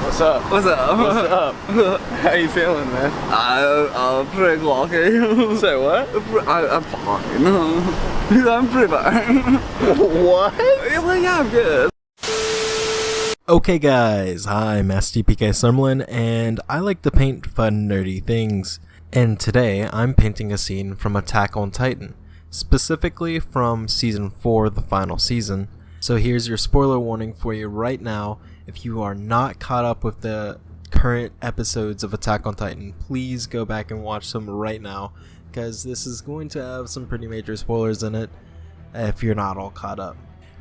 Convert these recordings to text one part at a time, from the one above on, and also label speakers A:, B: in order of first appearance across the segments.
A: What's up?
B: What's up?
A: What's up? How you feeling, man?
B: I'm pretty lucky.
A: Say what?
B: I'm fine. I'm pretty fine.
A: What?
B: Yeah, I'm good.
C: Okay guys, I'm SDPK Summerlin and I like to paint fun nerdy things. And today I'm painting a scene from Attack on Titan, specifically from Season 4, the final season. So here's your spoiler warning for you right now. If you are not caught up with the current episodes of Attack on Titan, please go back and watch them right now, because this is going to have some pretty major spoilers in it if you're not all caught up.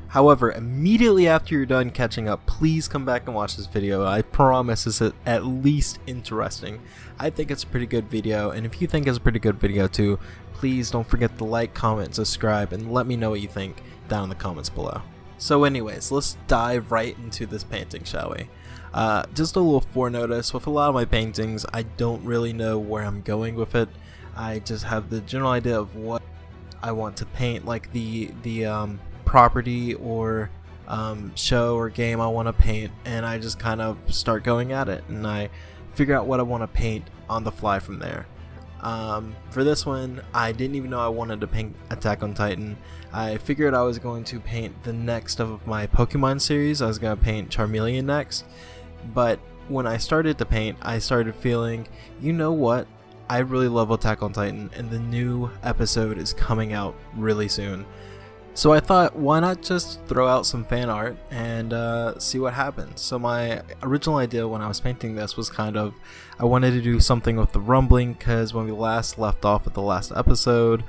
C: However, immediately after you're done catching up, please come back and watch this video. I promise it's at least interesting. I think it's a pretty good video, and if you think it's a pretty good video too, please don't forget to like, comment, subscribe, and let me know what you think down in the comments below. So anyways, let's dive right into this painting, shall we? Just a little forenotice, with a lot of my paintings, I don't really know where I'm going with it. I just have the general idea of what I want to paint, like the property or show or game I want to paint, and I just kind of start going at it and I figure out what I want to paint on the fly from there. For this one, I didn't even know I wanted to paint Attack on Titan. I figured I was going to paint the next of my Pokemon series. I was going to paint Charmeleon next, but when I started to paint, I started feeling, you know what, I really love Attack on Titan and the new episode is coming out really soon. So I thought, why not just throw out some fan art and see what happens. So my original idea when I was painting this was kind of, I wanted to do something with the rumbling, because when we last left off at the last episode,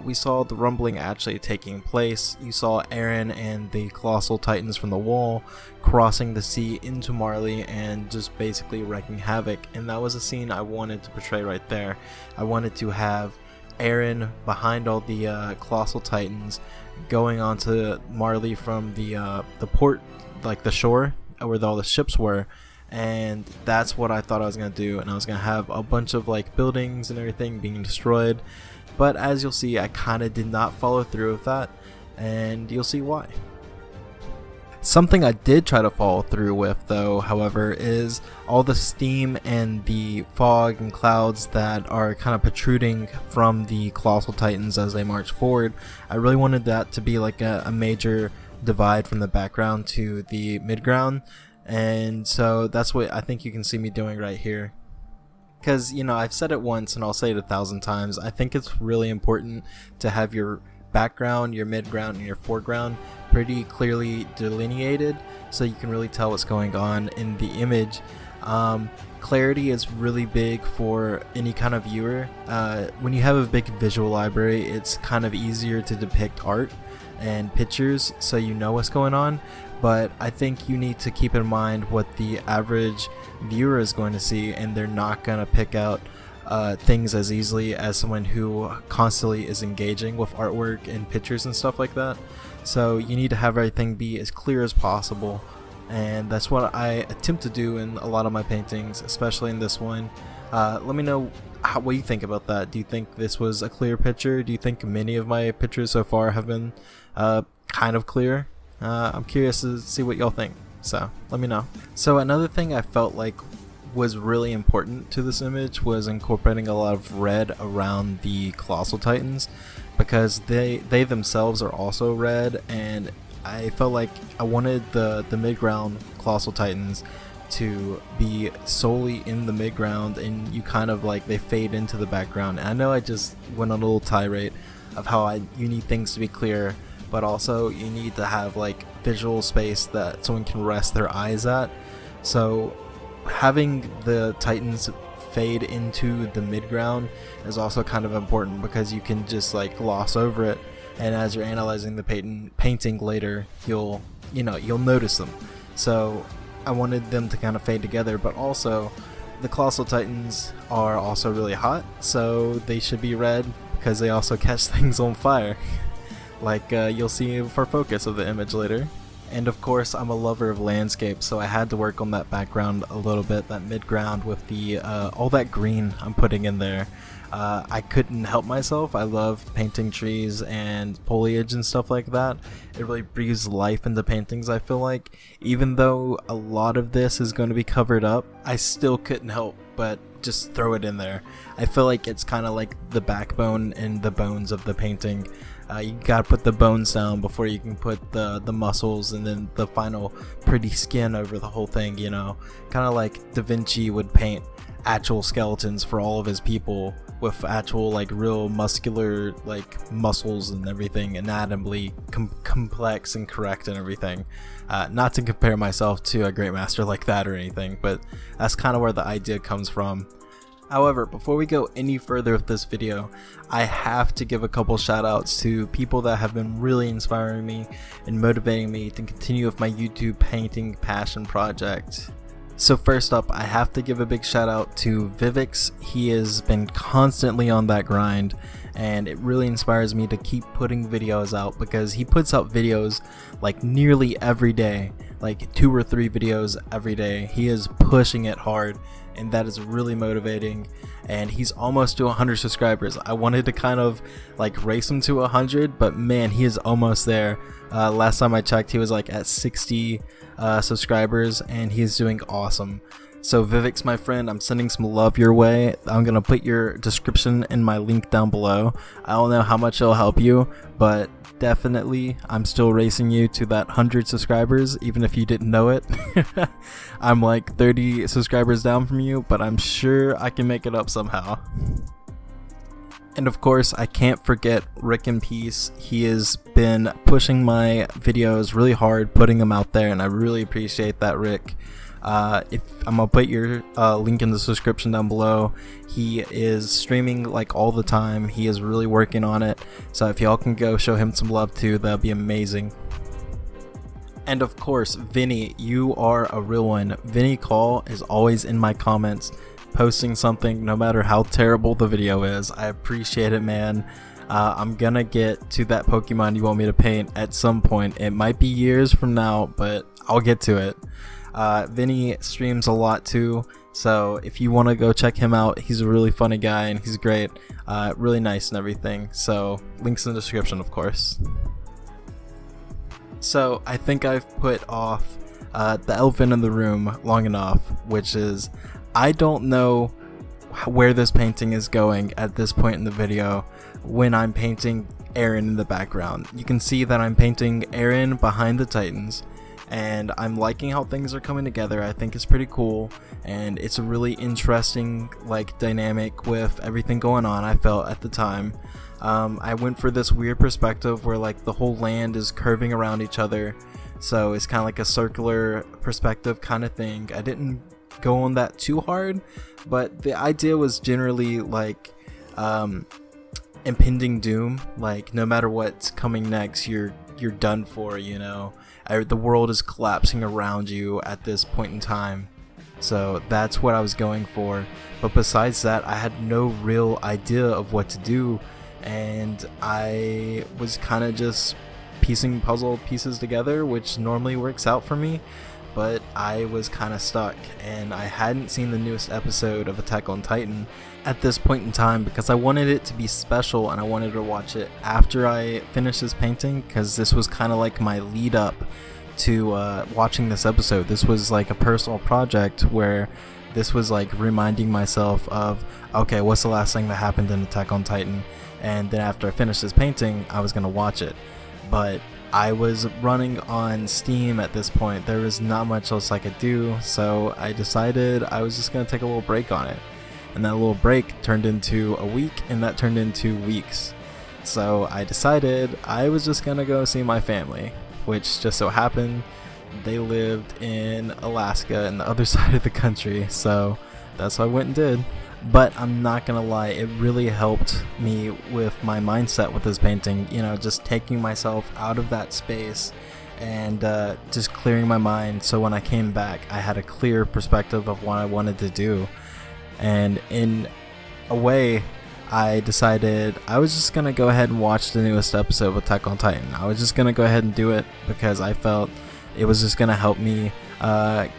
C: we saw the rumbling actually taking place. You saw Eren and the Colossal Titans from the wall crossing the sea into Marley and just basically wreaking havoc, and that was a scene I wanted to portray right there. I wanted to have Eren behind all the Colossal Titans going onto Marley from the port, like the shore where all the ships were, and that's what I thought I was going to do. And I was going to have a bunch of like buildings and everything being destroyed, but as you'll see, I kind of did not follow through with that, and you'll see why. Something I did try to follow through with, though, however, is all the steam and the fog and clouds that are kind of protruding from the Colossal Titans as they march forward. I really wanted that to be like a major divide from the background to the midground, and so that's what I think you can see me doing right here. Because, you know, I've said it once and I'll say it 1,000 times, I think it's really important to have your background, your midground, and your foreground pretty clearly delineated so you can really tell what's going on in the image. Clarity is really big for any kind of viewer. When you have a big visual library, it's kind of easier to depict art and pictures so you know what's going on, but I think you need to keep in mind what the average viewer is going to see, and they're not going to pick out things as easily as someone who constantly is engaging with artwork and pictures and stuff like that. So you need to have everything be as clear as possible, and that's what I attempt to do in a lot of my paintings, especially in this one. Let me know what you think about that. Do you think this was a clear picture? Do you think many of my pictures so far have been kind of clear? I'm curious to see what y'all think, so let me know. So another thing I felt like was really important to this image was incorporating a lot of red around the Colossal Titans, because they themselves are also red, and I felt like I wanted the midground Colossal Titans to be solely in the midground, and you kind of like they fade into the background. And I know I just went on a little tirade of how you need things to be clear, but also you need to have like visual space that someone can rest their eyes at. So having the Titans fade into the midground is also kind of important, because you can just like gloss over it, and as you're analyzing the painting later, you'll notice them. So I wanted them to kind of fade together, but also the Colossal Titans are also really hot, so they should be red because they also catch things on fire like you'll see for focus of the image later. And of course, I'm a lover of landscape, so I had to work on that background a little bit, that mid-ground with the all that green I'm putting in there. I couldn't help myself. I love painting trees and foliage and stuff like that. It really breathes life into paintings, I feel like. Even though a lot of this is going to be covered up, I still couldn't help but just throw it in there. I feel like it's kind of like the backbone and the bones of the painting. You gotta put the bones down before you can put the muscles and then the final pretty skin over the whole thing, you know. Kind of like Da Vinci would paint actual skeletons for all of his people with actual like real muscular like muscles and everything, anatomically complex and correct and everything. Not to compare myself to a great master like that or anything, but that's kind of where the idea comes from. However, before we go any further with this video, I have to give a couple shout outs to people that have been really inspiring me and motivating me to continue with my YouTube painting passion project. So first up, I have to give a big shout out to Viiviix. He has been constantly on that grind, and it really inspires me to keep putting videos out because he puts out videos like nearly every day, like 2 or 3 videos every day. He is pushing it hard, and that is really motivating. And he's almost to 100 subscribers. I wanted to kind of like race him to 100, but man, he is almost there. Last time I checked, he was like at 60 subscribers, and he's doing awesome. So Viiviix, my friend, I'm sending some love your way. I'm gonna put your description and my link down below. I don't know how much it'll help you, but definitely I'm still racing you to that 100 subscribers, even if you didn't know it. I'm like 30 subscribers down from you, but I'm sure I can make it up somehow. And of course, I can't forget Rick in Peace. He has been pushing my videos really hard, putting them out there, and I really appreciate that, Rick. If I'm gonna put your link in the description down below. He is streaming like all the time. He is really working on it, so if y'all can go show him some love too, that'd be amazing. And of course, Vinny, you are a real one. Vinny Call is always in my comments posting something, no matter how terrible the video is. I appreciate it, man. I'm gonna get to that Pokemon you want me to paint at some point. It might be years from now, but I'll get to it. Vinny streams a lot too, so if you want to go check him out, he's a really funny guy and he's great, really nice and everything. So links in the description, of course. So I think I've put off the elephant in the room long enough, which is I don't know where this painting is going at this point in the video when I'm painting Eren in the background. You can see that I'm painting Eren behind the Titans, and I'm liking how things are coming together. I think it's pretty cool, and it's a really interesting like dynamic with everything going on. I felt at the time I went for this weird perspective where like the whole land is curving around each other, so it's kind of like a circular perspective kind of thing. I didn't go on that too hard, but the idea was generally like impending doom, like no matter what's coming next, you're done for, you know. The world is collapsing around you at this point in time. So that's what I was going for, but besides that, I had no real idea of what to do, and I was kind of just piecing puzzle pieces together, which normally works out for me. But I was kind of stuck, and I hadn't seen the newest episode of Attack on Titan at this point in time because I wanted it to be special, and I wanted to watch it after I finished this painting, because this was kind of like my lead up to watching this episode. This was like a personal project where this was like reminding myself of, okay, what's the last thing that happened in Attack on Titan, and then after I finished this painting I was gonna watch it. But I was running on Steam at this point. There was not much else I could do, so I decided I was just going to take a little break on it. And that little break turned into a week, and that turned into weeks. So I decided I was just going to go see my family, which just so happened they lived in Alaska on the other side of the country, so that's what I went and did. But I'm not gonna lie, it really helped me with my mindset with this painting, you know, just taking myself out of that space and just clearing my mind, so when I came back I had a clear perspective of what I wanted to do. And in a way, I decided I was just gonna go ahead and watch the newest episode of Attack on Titan. I was just gonna go ahead and do it because I felt it was just gonna help me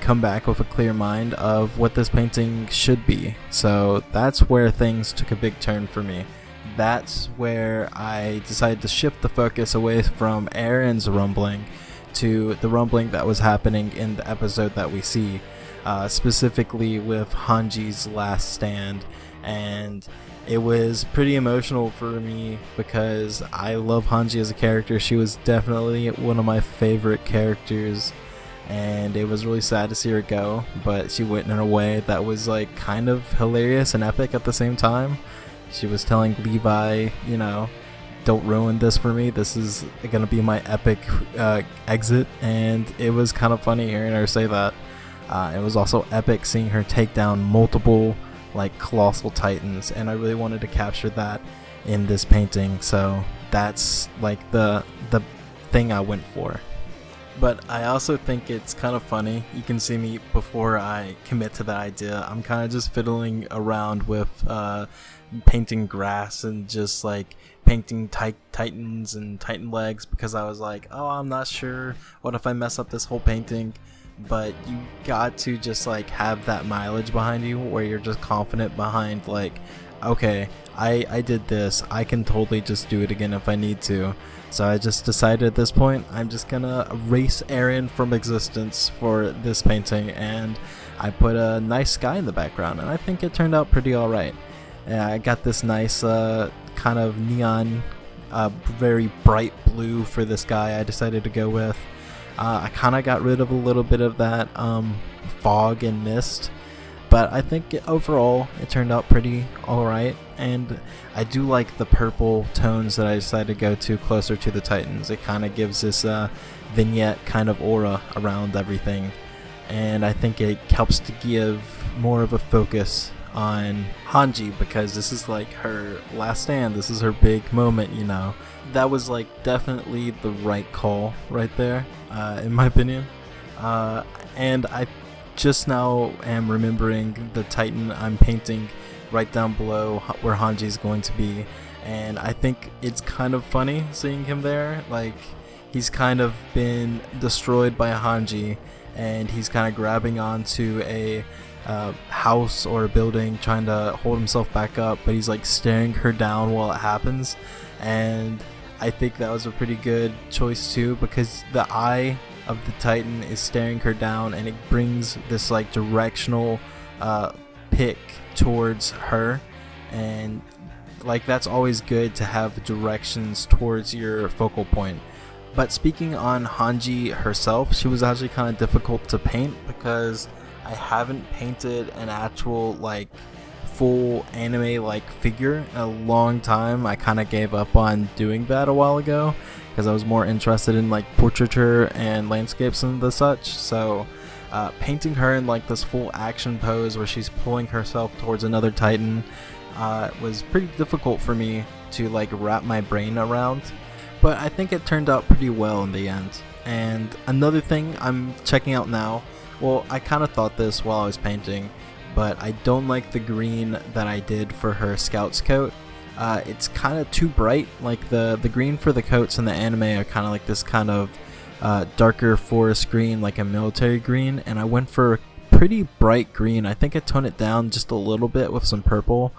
C: come back with a clear mind of what this painting should be. So that's where things took a big turn for me. That's where I decided to shift the focus away from Aaron's rumbling to the rumbling that was happening in the episode that we see, specifically with Hange's last stand. And it was pretty emotional for me because I love Hange as a character. She was definitely one of my favorite characters, and it was really sad to see her go, but she went in a way that was like kind of hilarious and epic at the same time. She was telling Levi, you know, don't ruin this for me, this is gonna be my epic exit, and it was kind of funny hearing her say that. It was also epic seeing her take down multiple like colossal titans, and I really wanted to capture that in this painting, so that's like the thing I went for. But I also think it's kind of funny. You can see me before I commit to the idea. I'm kind of just fiddling around with painting grass and just like painting titans and titan legs because I was like, oh, I'm not sure. What if I mess up this whole painting? But you got to just like have that mileage behind you where you're just confident behind like, okay, I did this, I can totally just do it again if I need to. So I just decided at this point I'm just gonna erase Aaron from existence for this painting, and I put a nice sky in the background, and I think it turned out pretty alright. I got this nice kind of neon, very bright blue for the sky I decided to go with. I kind of got rid of a little bit of that fog and mist, but I think overall it turned out pretty alright, and I do like the purple tones that I decided to go to closer to the titans. It kind of gives this vignette kind of aura around everything, and I think it helps to give more of a focus on Hange because this is like her last stand, this is her big moment, you know. That was like definitely the right call right there, in my opinion. And I just now am remembering the Titan I'm painting right down below where Hange is going to be, and I think it's kind of funny seeing him there. Like, he's kind of been destroyed by Hange, and he's kind of grabbing onto a house or a building trying to hold himself back up, but he's like staring her down while it happens. And I think that was a pretty good choice too, because the eye of the Titan is staring her down, and it brings this like directional pick towards her, and like that's always good to have directions towards your focal point. But speaking on Hange herself, she was actually kind of difficult to paint because I haven't painted an actual like full anime like figure in a long time. I kind of gave up on doing that a while ago because I was more interested in like portraiture and landscapes and the such. So painting her in like this full action pose where she's pulling herself towards another Titan was pretty difficult for me to like wrap my brain around, but I think it turned out pretty well in the end. And another thing I'm checking out now, well, I kind of thought this while I was painting, but I don't like the green that I did for her scout's coat. It's kind of too bright. Like the green for the coats in the anime are kind of like this kind of darker forest green, like a military green, and I went for a pretty bright green. I think I toned it down just a little bit with some purple,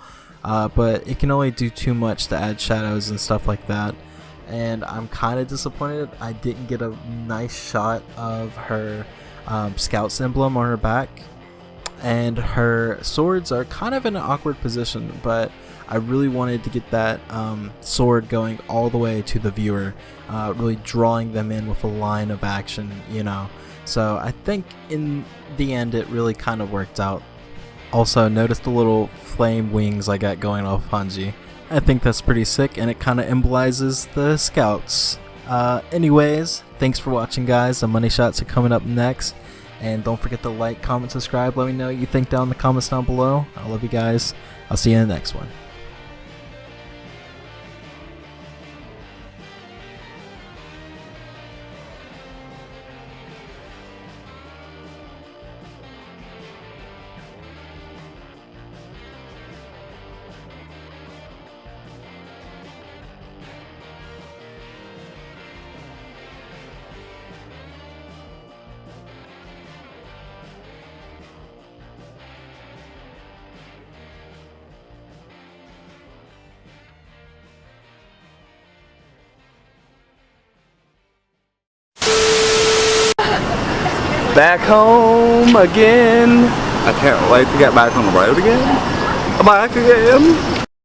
C: but it can only do too much to add shadows and stuff like that. And I'm kind of disappointed I didn't get a nice shot of her Scout's emblem on her back, and her swords are kind of in an awkward position, but I really wanted to get that sword going all the way to the viewer, really drawing them in with a line of action, you know. So I think in the end it really kind of worked out. Also, noticed the little flame wings I got going off Hange. I think that's pretty sick, and it kind of embolizes the scouts. Anyways, thanks for watching, guys. The money shots are coming up next, and don't forget to like, comment, subscribe. Let me know what you think down in the comments down below. I love you guys. I'll see you in the next one.
B: back home again. I can't wait to get back on the road again. Back again.